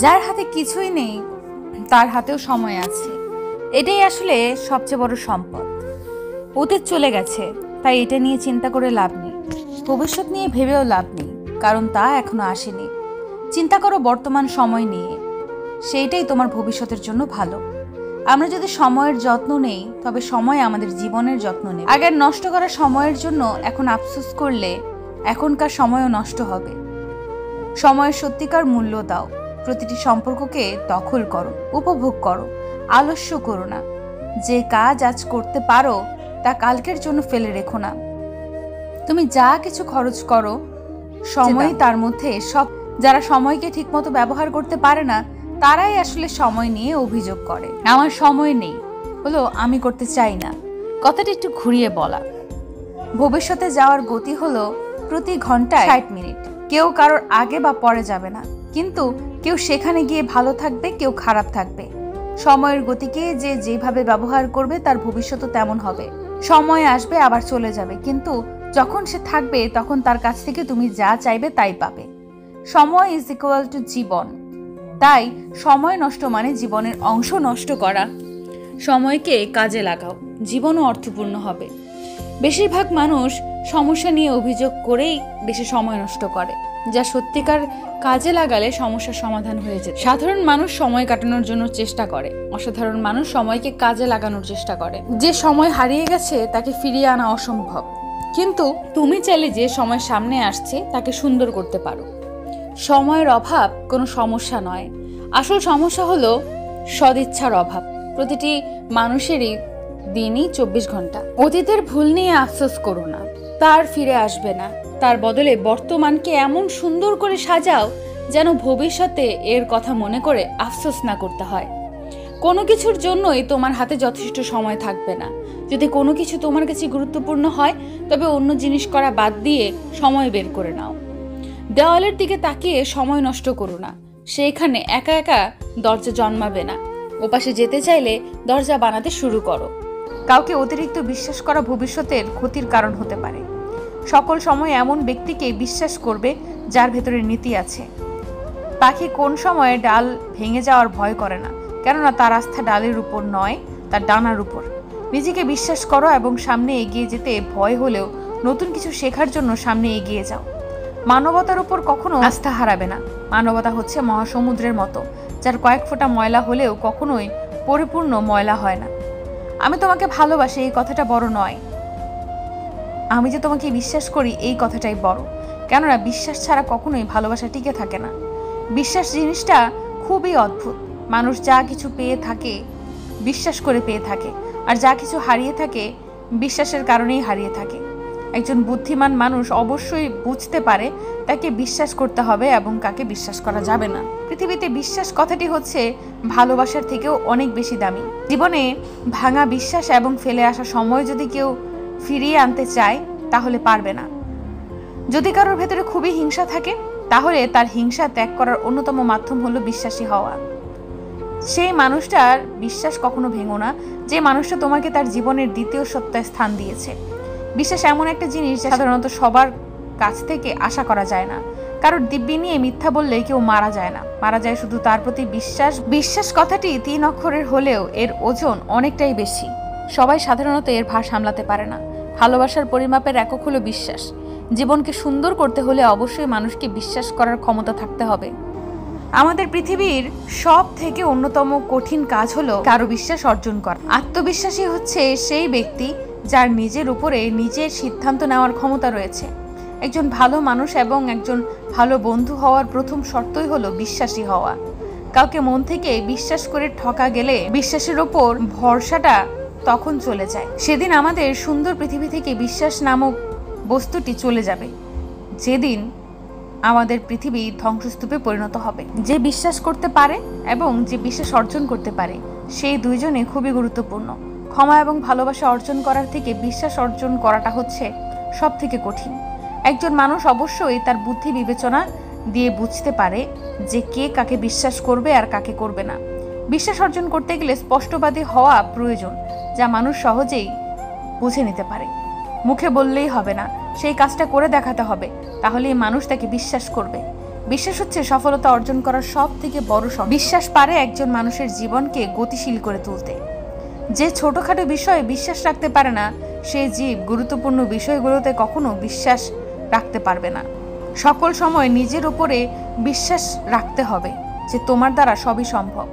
যার হাতে কিছুই নেই তার হাতেও সময় আছে। এটাই আসলে সবচেয়ে বড় সম্পদ। অতীত চলে গেছে, তাই এটা নিয়ে চিন্তা করে লাভ নেই। ভবিষ্যৎ নিয়ে ভেবেও লাভ নেই, কারণ তা এখনো আসেনি। চিন্তা করো বর্তমান সময় নিয়ে, সেইটাই তোমার ভবিষ্যতের জন্য ভালো। আমরা যদি সময়ের যত্ন নেই, তবে সময় আমাদের জীবনের যত্ন নেই। আগের নষ্ট করা সময়ের জন্য এখন আফসোস করলে এখনকার সময়ও নষ্ট হবে। সময়ের সত্যিকার মূল্য দাও। প্রতিটি সম্পর্ককে দখল করো, উপভোগ করো, আলস্য করো না। যে কাজ আজ করতে পারো তা কালকের জন্য ফেলে রেখো না। তুমি যা কিছু খরচ করো সময় তার মধ্যে সব। যারা সময়কে ঠিকমতো ব্যবহার করতে পারে না তারাই আসলে সময় নিয়ে অভিযোগ করে। আমার সময় নেই হলো আমি করতে চাই না, কথাটা একটু ঘুরিয়ে বলা। ভবিষ্যতে যাওয়ার গতি হলো প্রতি ঘন্টায় 60 মিনিট। কেউ কারোর আগে বা পরে যাবে না, কিন্তু কেউ সেখানে গিয়ে ভালো থাকবে, কেউ খারাপ থাকবে। সময়ের গতিকে যে যেভাবে ব্যবহার করবে তার ভবিষ্যৎও তেমন হবে। সময় আসবে আবার চলে যাবে, কিন্তু যখন সে থাকবে তখন তার কাছ থেকে তুমি যা চাইবে তাই পাবে। সময় ইজ ইকুয়াল টু জীবন। তাই সময় নষ্ট মানে জীবনের অংশ নষ্ট করা। সময়কে কাজে লাগাও, জীবনও অর্থপূর্ণ হবে। বেশিরভাগ মানুষ সমস্যা নিয়ে অভিযোগ করেই বেশি সময় নষ্ট করে, যা সত্যিকার কাজে লাগালে সমস্যার সমাধান হয়ে যায়। সাধারণ মানুষ সময় কাটানোর জন্য চেষ্টা করে, অসাধারণ মানুষ সময়কে কাজে লাগানোর চেষ্টা করে। যে সময় হারিয়ে গেছে তাকে ফিরিয়ে আনা অসম্ভব, কিন্তু তুমি চাইলে যে সময় সামনে আসছে তাকে সুন্দর করতে পারো। সময়ের অভাব কোনো সমস্যা নয়, আসল সমস্যা হলো সদিচ্ছার অভাব। প্রতিটি মানুষেরই দিনই 24 ঘন্টা। অতীতের ভুল নিয়ে আফসোস করো না, তার ফিরে আসবে না। তার বদলে বর্তমানকে এমন সুন্দর করে সাজাও যেন ভবিষ্যতে এর কথা মনে করে আফসোস না করতে হয়। কোনো কিছুর জন্যই তোমার হাতে যথেষ্ট সময় থাকবে না। যদি কোনো কিছু তোমার কাছে গুরুত্বপূর্ণ হয় তবে অন্য জিনিস করা বাদ দিয়ে সময় বের করে নাও। দেওয়ালের দিকে তাকিয়ে সময় নষ্ট করো না, সেইখানে একা একা দরজা জন্মাবে না। ওপাশে যেতে চাইলে দরজা বানাতে শুরু করো। কাউকে অতিরিক্ত বিশ্বাস করা ভবিষ্যতের ক্ষতির কারণ হতে পারে। সকল সময় এমন ব্যক্তিকে বিশ্বাস করবে যার ভেতরে নীতি আছে। পাখি কোন সময়ে ডাল ভেঙে যাওয়ার ভয় করে না, কেননা তার আস্থা ডালের উপর নয়, তার ডানার উপর। নিজেকে বিশ্বাস করো এবং সামনে এগিয়ে যেতে ভয় হলেও নতুন কিছু শেখার জন্য সামনে এগিয়ে যাও। মানবতার উপর কখনো আস্থা হারাবে না। মানবতা হচ্ছে মহাসমুদ্রের মতো, যার কয়েক ফোঁটা ময়লা হলেও কখনোই পরিপূর্ণ ময়লা হয় না। আমি তোমাকে ভালোবাসি এই কথাটা বড় নয়, আমি যে তোমাকে বিশ্বাস করি এই কথাটাই বড়। কেননা বিশ্বাস ছাড়া কখনোই ভালোবাসা টিকে থাকে না। বিশ্বাস জিনিসটা খুবই অদ্ভুত। মানুষ যা কিছু পেয়ে থাকে বিশ্বাস করে পেয়ে থাকে, আর যা কিছু হারিয়ে থাকে বিশ্বাসের কারণেই হারিয়ে থাকে। একজন বুদ্ধিমান মানুষ অবশ্যই বুঝতে পারে তাকে বিশ্বাস করতে হবে এবং কাকে বিশ্বাস করা যাবে না। পৃথিবীতে বিশ্বাস কথাটি হচ্ছে ভালোবাসার থেকেও অনেক বেশি দামি। জীবনে ভাঙা বিশ্বাস এবং ফেলে আসা সময় যদি কেউ ফিরিয়ে আনতে চায় তাহলে পারবে না। যদি কারোর ভেতরে খুবই হিংসা থাকে তাহলে তার হিংসা ত্যাগ করার অন্যতম মাধ্যম হলো বিশ্বাসী হওয়া। সেই মানুষটার বিশ্বাস কখনো ভেঙো না, যে মানুষটা তোমাকে তার জীবনের দ্বিতীয় সত্তায় স্থান দিয়েছে। বিশ্বাস এমন একটা জিনিস যা সাধারণত সবার কাছ থেকে আশা করা যায় না। কারোর দিব্যি নিয়ে মিথ্যা বললে কেউ মারা যায় না, মারা যায় শুধু তার প্রতি বিশ্বাস। বিশ্বাস কথাটি 3 অক্ষরের হলেও এর ওজন অনেকটাই বেশি। সবাই সাধারণত এর ভার সামলাতে পারে না। ভালোবাসার পরিমাপের একক হলো বিশ্বাস। জীবনকে সুন্দর করতে হলে অবশ্যই মানুষকে বিশ্বাস করার ক্ষমতা থাকতে হবে। আমাদের পৃথিবীর সব থেকে অন্যতম কঠিন কাজ হলো কারো বিশ্বাস অর্জন করা। আত্মবিশ্বাসী হচ্ছে সেই ব্যক্তি যার নিজের উপরে নিজের সিদ্ধান্ত নেওয়ার ক্ষমতা রয়েছে। একজন ভালো মানুষ এবং একজন ভালো বন্ধু হওয়ার প্রথম শর্তই হলো বিশ্বাসী হওয়া। কাউকে মন থেকে বিশ্বাস করে ঠকা গেলে বিশ্বাসের ওপর ভরসাটা তখন চলে যায়। সেদিন আমাদের সুন্দর পৃথিবী থেকে বিশ্বাস নামক বস্তুটি চলে যাবে, যেদিন আমাদের পৃথিবী ধ্বংসস্তূপে পরিণত হবে। যে বিশ্বাস করতে পারে এবং যে বিশ্বাস অর্জন করতে পারে সেই দুইজনে খুবই গুরুত্বপূর্ণ। ক্ষমা এবং ভালোবাসা অর্জন করার থেকে বিশ্বাস অর্জন করাটা হচ্ছে সব থেকে কঠিন। একজন মানুষ অবশ্যই তার বুদ্ধি বিবেচনা দিয়ে বুঝতে পারে যে কে কাকে বিশ্বাস করবে আর কাকে করবে না। বিশ্বাস অর্জন করতে গেলে স্পষ্টবাদী হওয়া প্রয়োজন, যা মানুষ সহজেই বুঝে নিতে পারে। মুখে বললেই হবে না, সেই কাজটা করে দেখাতে হবে, তাহলেই মানুষ তাকে বিশ্বাস করবে। বিশ্বাস হচ্ছে সফলতা অর্জন করার সব থেকে বড় শক্তি। বিশ্বাস পারে একজন মানুষের জীবনকে গতিশীল করে তুলতে। যে ছোটখাটো বিষয়ে বিশ্বাস রাখতে পারে না, সে জীব গুরুত্বপূর্ণ বিষয়গুলোতে কখনো বিশ্বাস রাখতে পারবে না। সকল সময় নিজের উপরে বিশ্বাস রাখতে হবে যে তোমার দ্বারা সবই সম্ভব।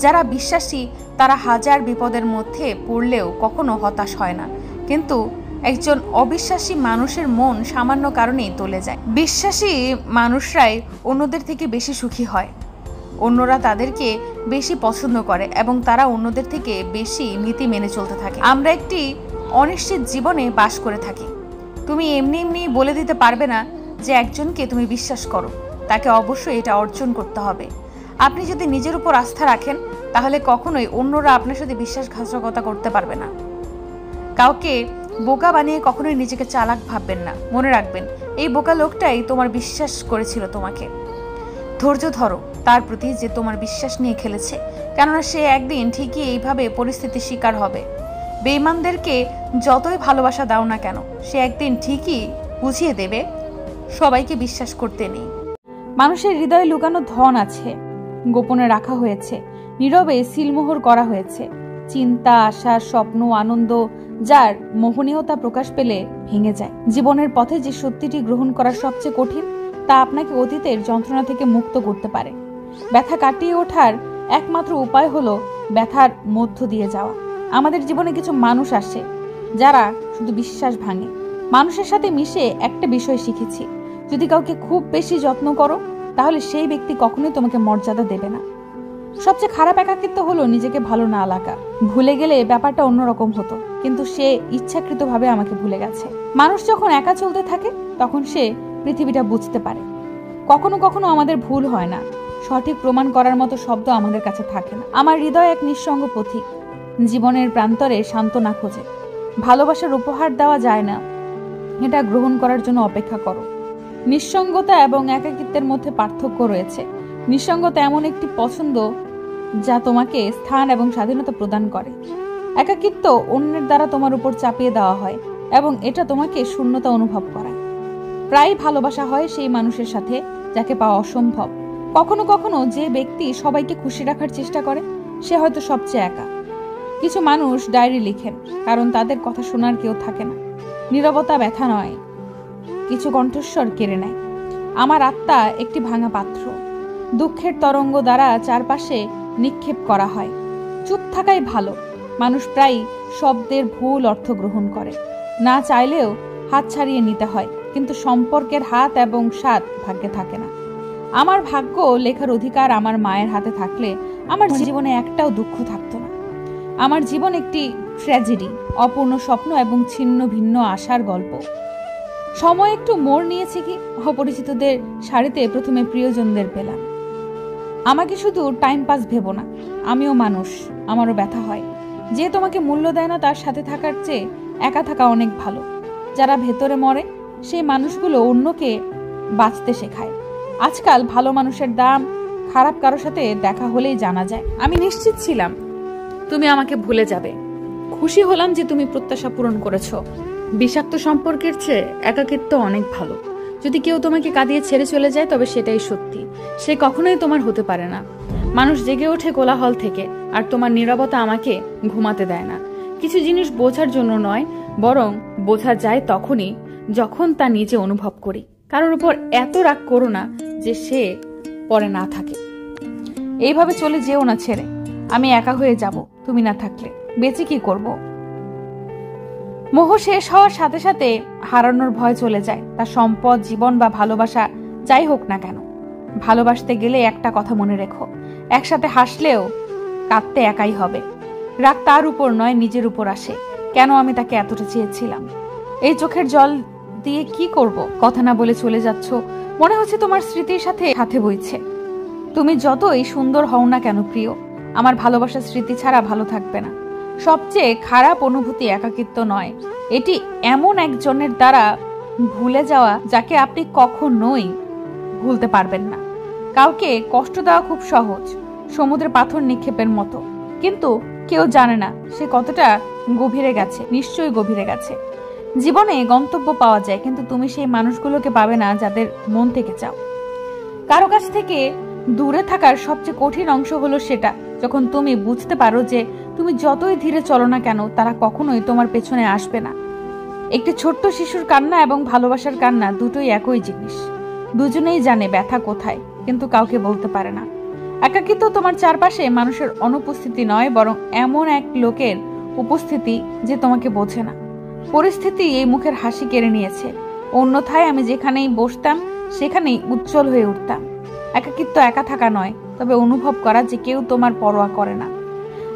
যারা বিশ্বাসী তারা হাজার বিপদের মধ্যে পড়লেও কখনো হতাশ হয় না, কিন্তু একজন অবিশ্বাসী মানুষের মন সামান্য কারণেই টলে যায়। বিশ্বাসী মানুষরাই অন্যদের থেকে বেশি সুখী হয়, অন্যরা তাদেরকে বেশি পছন্দ করে এবং তারা অন্যদের থেকে বেশি নীতি মেনে চলতে থাকে। আমরা একটি অনিশ্চিত জীবনে বাস করে থাকি। তুমি এমনি এমনি বলে দিতে পারবে না যে একজনকে তুমি বিশ্বাস করো, তাকে অবশ্যই এটা অর্জন করতে হবে। আপনি যদি নিজের উপর আস্থা রাখেন তাহলে কখনোই অন্যরা আপনার সাথে বিশ্বাসঘাতকতা করতে পারবে না। কাউকে বোকা বানিয়ে কখনোই নিজেকে চালাক ভাববেন না। মনে রাখবেন, এই বোকা লোকটাই তোমার বিশ্বাস করেছিল তোমাকে। ধৈর্য ধরো তার প্রতি যে তোমার বিশ্বাস নিয়ে খেলেছে, কেননা সে একদিন ঠিকই এইভাবে পরিস্থিতির শিকার হবে। বেঈমানদেরকে যতই ভালোবাসা দাও না কেন, সে একদিন ঠিকই বুঝিয়ে দেবে সবাইকে বিশ্বাস করতে নেই। মানুষের হৃদয়ে লুকানো ধন আছে, গোপনে রাখা হয়েছে, নীরবে সিলমোহর করা হয়েছে। চিন্তা, আশা, স্বপ্ন, আনন্দ যার মোহনীয়তা প্রকাশ পেলে ভেঙে যায়। জীবনের পথে যে সত্যিটি গ্রহণ করা সবচেয়ে কঠিন, তা আপনাকে অতীতের যন্ত্রণা থেকে মুক্ত করতে পারে। ব্যথা কাটিয়ে ওঠার একমাত্র উপায় হলো ব্যথার মধ্য দিয়ে যাওয়া। আমাদের জীবনে কিছু মানুষ আসে যারা শুধু বিশ্বাস ভাঙে। মানুষের সাথে মিশে একটা বিষয় শিখেছি, যদি কাউকে খুব বেশি যত্ন করো তাহলে সেই ব্যক্তি কখনোই তোমাকে মর্যাদা দেবে না। সবচেয়ে খারাপ একাকিত্ব হলো নিজেকে ভালো না লাগা। ভুলে গেলে ব্যাপারটা অন্যরকম হতো, কিন্তু সে ইচ্ছাকৃতভাবে আমাকে ভুলে গেছে। মানুষ যখন একা চলতে থাকে তখন সে পৃথিবীটা বুঝতে পারে। কখনো কখনো আমাদের ভুল হয় না, সঠিক প্রমাণ করার মতো শব্দ আমাদের কাছে থাকে না। আমার হৃদয় এক নিঃসঙ্গ পথিক, জীবনের প্রান্তরে সান্ত্বনা খোঁজে। ভালোবাসার উপহার দেওয়া যায় না, এটা গ্রহণ করার জন্য অপেক্ষা করো। নিঃসঙ্গতা এবং একাকিত্বের মধ্যে পার্থক্য রয়েছে। নিঃসঙ্গতা এমন একটি পছন্দ যা তোমাকে স্থান এবং স্বাধীনতা প্রদান করে। একাকিত্ব অন্যের দ্বারা তোমার উপর চাপিয়ে দেওয়া হয় এবং এটা তোমাকে শূন্যতা অনুভব করায়। প্রায় ভালোবাসা হয় সেই মানুষের সাথে যাকে পাওয়া অসম্ভব। কখনো কখনো যে ব্যক্তি সবাইকে খুশি রাখার চেষ্টা করে সে হয়তো সবচেয়ে একা। কিছু মানুষ ডায়েরি লিখেন কারণ তাদের কথা শোনার কেউ থাকে না। নীরবতা ব্যথা নয়, কিছু কণ্ঠস্বর কেড়ে নেয়। আমার আত্মা একটি ভাঙা পাত্র, দুঃখের তরঙ্গ দ্বারা চারপাশে নিক্ষেপ করা হয়। চুপ থাকাই ভালো। মানুষ প্রায় শব্দের ভুল অর্থ গ্রহণ করে, না চাইলেও হাত ছাড়িয়ে নিতে হয়, কিন্তু সম্পর্কের হাত এবং স্বাদ ভাগ্যে থাকে না। আমার ভাগ্য লেখার অধিকার আমার মায়ের হাতে থাকলে আমার জীবনে একটাও দুঃখ থাকতো না। আমার জীবন একটি ট্র্যাজেডি, অপূর্ণ স্বপ্ন এবং ছিন্ন ভিন্ন আশার গল্প। সময় একটু মোড় নিয়েছে কি, অপরিচিতদের সারিতে প্রথমে প্রিয়জনদের পেলাম। আমাকে শুধু টাইম পাস ভেবো না, আমিও মানুষ, আমারও ব্যথা হয়। যে তোমাকে মূল্য দেয় না তার সাথে থাকার চেয়ে একা থাকা অনেক ভালো। যারা ভেতরে মরে সেই মানুষগুলো অন্যকে বাঁচতে শেখায়। আজকাল ভালো মানুষের দাম খারাপ কারোর সাথে দেখা হলেই জানা যায়। আমি নিশ্চিত ছিলাম তুমি আমাকে ভুলে যাবে। খুশি হলাম যে তুমি প্রত্যাশা পূরণ করেছো। বিষাক্ত সম্পর্কের চেয়ে একাকিত্ব অনেক ভালো। যদি কেউ তোমাকে কাঁদিয়ে ছেড়ে চলে যায় তবে সেটাই সত্যি, সে কখনোই তোমার হতে পারে না। মানুষ জেগে ওঠে কোলাহল থেকে, আর তোমার নীরবতা আমাকে ঘুমাতে দেয় না। কিছু জিনিস বোঝার জন্য নয়, বরং বোঝা যায় তখনই যখন তা নিজে অনুভব করি। কারোর উপর এত রাগ করো না যে সে পরে না থাকে। এইভাবে চলে যেও না ছেড়ে। আমি একা হয়ে যাব তুমি না থাকলে, বেঁচে কি করব? মোহ শেষ হওয়ার সাথে সাথে হারানোর ভয় চলে যায়। তা সম্পদ, জীবন বা ভালোবাসা যাই হোক না কেন, ভালোবাসতে গেলে একটা কথা মনে রেখো, একসাথে হাসলেও কাঁদতে একাই হবে। রাগ তার উপর নয়, নিজের উপর আসে। কেন আমি তাকে এতটা চেয়েছিলাম? এই চোখের জল দিয়ে কি করব? কথা না বলে চলে যাচ্ছ, মনে হচ্ছে তোমার স্মৃতির সাথে সাথে বইছে। তুমি যতই সুন্দর হও না কেন প্রিয়, আমার ভালোবাসার স্মৃতি ছাড়া ভালো থাকবে না। সবচেয়ে খারাপ অনুভূতি একাকিত্ব নয়, এটি এমন একজনের দ্বারা ভুলে যাওয়া যাকে আপনি কখনোই ভুলতে পারবেন না। কাউকে কষ্ট দেওয়া খুব সহজ, সমুদ্রে পাথর নিক্ষেপের মতো, কিন্তু কেউ জানে না সে কতটা গভীরে গেছে। নিশ্চয়ই গভীরে গেছে। জীবনে গন্তব্য পাওয়া যায়, কিন্তু তুমি সেই মানুষগুলোকে পাবে না যাদের মন থেকে চাও। কারো কাছ থেকে দূরে থাকার সবচেয়ে কঠিন অংশ হলো সেটা যখন তুমি বুঝতে পারো যে তুমি যতই ধীরে চলো না কেন তারা কখনোই তোমার পেছনে আসবে না। একটি ছোট্ট শিশুর কান্না এবং ভালোবাসার কান্না দুটোই একই জিনিস। দুজনেই জানে ব্যথা কোথায়, কিন্তু কাউকে বলতে পারে না। একাকিত্ব তোমার চারপাশে মানুষের অনুপস্থিতি নয়, বরং এমন এক লোকের উপস্থিতি যে তোমাকে বোঝে না। পরিস্থিতি এই মুখের হাসি কেড়ে নিয়েছে, অন্যথায় আমি যেখানেই বসতাম সেখানেই উজ্জ্বল হয়ে উঠতাম। একাকিত্ব একা থাকা নয়, তবে অনুভব করা যে কেউ তোমার পরোয়া করে না।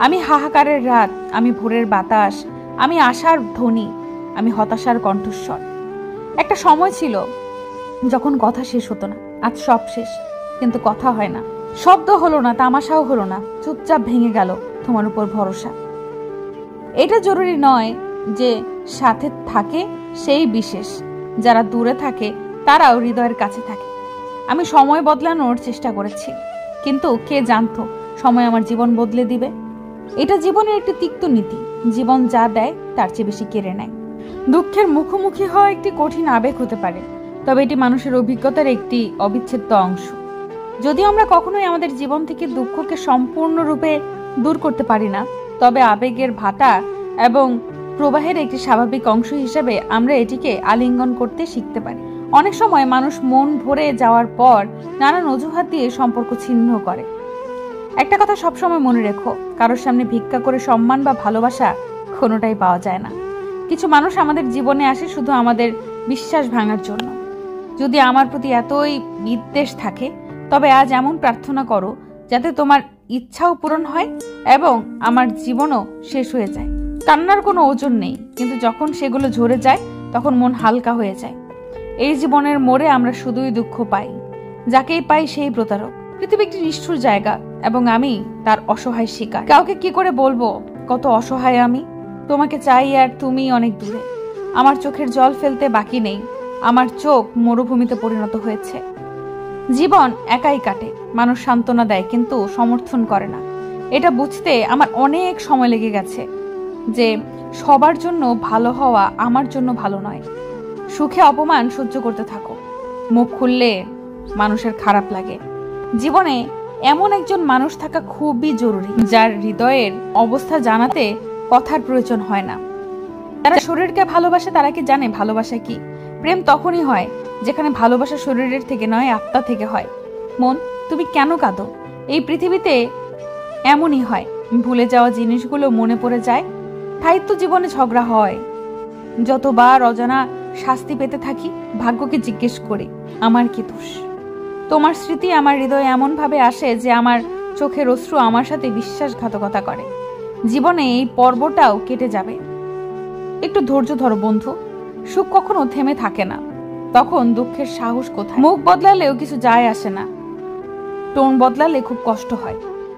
আমি হাহাকারের রাত, আমি ভোরের বাতাস, আমি আশার ধ্বনি, আমি হতাশার কণ্ঠস্বর। একটা সময় ছিল যখন কথা শেষ হতো না। আজ সব শেষ, কিন্তু কথা হয় না। শব্দ হলো না, তামাশাও হলো না, চুপচাপ ভেঙে গেল তোমার উপর ভরসা। এটা জরুরি নয় যে সাথে থাকে সেই বিশেষ, যারা দূরে থাকে তারাও হৃদয়ের কাছে থাকে। আমি সময় বদলানোর চেষ্টা করেছি, কিন্তু কে জানতো সময় আমার জীবন বদলে দিবে। এটা জীবনের একটি তিক্ত নীতি, জীবন যা দেয় তার চেয়ে বেশি কেড়ে নেয়। দুঃখের মুখোমুখি হওয়া একটি কঠিন আবেগ হতে পারে, তবে এটি মানুষের অভিজ্ঞতার একটি অবিচ্ছেদ্য অংশ। যদিও আমরা কখনোই আমাদের জীবন থেকে দুঃখকে সম্পূর্ণরূপে দূর করতে পারি না, তবে আবেগের ভাটা এবং প্রবাহের একটি স্বাভাবিক অংশ হিসেবে আমরা এটিকে আলিঙ্গন করতে শিখতে পারি। অনেক সময় মানুষ মন ভরে যাওয়ার পর নানান অজুহাত দিয়ে সম্পর্ক ছিন্ন করে। একটা কথা সবসময় মনে রেখো, কারোর সামনে ভিক্ষা করে সম্মান বা ভালোবাসা কোনোটাই পাওয়া যায় না। কিছু মানুষ আমাদের জীবনে আসে শুধু আমাদের বিশ্বাস ভাঙার জন্য। যদি আমার প্রতি এতই বিদ্বেষ থাকে, তবে আজ এমন প্রার্থনা করো যাতে তোমার ইচ্ছাও পূরণ হয় এবং আমার জীবনও শেষ হয়ে যায়। কান্নার কোনো ওজন নেই, কিন্তু যখন সেগুলো ঝরে যায় তখন মন হালকা হয়ে যায়। এই জীবনের মোড়ে আমরা শুধুই দুঃখ পাই, যাকেই পাই সেই প্রতারক। পৃথিবী একটি নিষ্ঠুর জায়গা এবং আমি তার অসহায় শিকার। কাউকে কি করে বলবো কত অসহায় আমি? তোমাকে চাই আর তুমি অনেক দূরে। আমার চোখের জল ফেলতে বাকি নেই, আমার চোখ মরুভূমিতে পরিণত হয়েছে। জীবন একাই কাটে, মানুষ সান্ত্বনা দেয় কিন্তু সমর্থন করে না। এটা বুঝতে আমার অনেক সময় লেগে গেছে যে সবার জন্য ভালো হওয়া আমার জন্য ভালো নয়। সুখে অপমান সহ্য করতে থাকো, মুখ খুললে মানুষের খারাপ লাগে। জীবনে এমন একজন মানুষ থাকা খুবই জরুরি, যার হৃদয়ের অবস্থা জানাতে কথার প্রয়োজন হয় না। যারা শরীরকে ভালোবাসে তারা কি জানে ভালোবাসা কি? প্রেম তখনই হয় যেখানে ভালোবাসা শরীরের থেকে নয়, আত্মা থেকে হয়। মন, তুমি কেন কাঁদো? এই পৃথিবীতে এমনই হয়, ভুলে যাওয়া জিনিসগুলো মনে পড়ে যায়। তাই তো জীবনে ঝগড়া হয়। যতবার অজানা শাস্তি পেতে থাকি, ভাগ্যকে জিজ্ঞেস করি আমার কি দোষ? তোমার স্মৃতি আমার হৃদয়ে এমন ভাবে আসে যে আমার চোখের অশ্রু আমার সাথে বিশ্বাসঘাতকতা করে। জীবনে এই পর্বটাও কেটে যাবে, একটু ধৈর্য ধরো বন্ধু। সুখ কখনো থেমে থাকে না, তখন দুঃখের সাহস কোথায়? মুখ বদলালেও কিছু যায় আসে না, টোন বদলালে খুব কষ্ট হয়।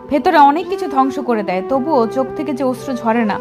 ভেতরে অনেক কিছু ধ্বংস করে দেয়, তবুও চোখ থেকে যে অশ্রু ঝরে না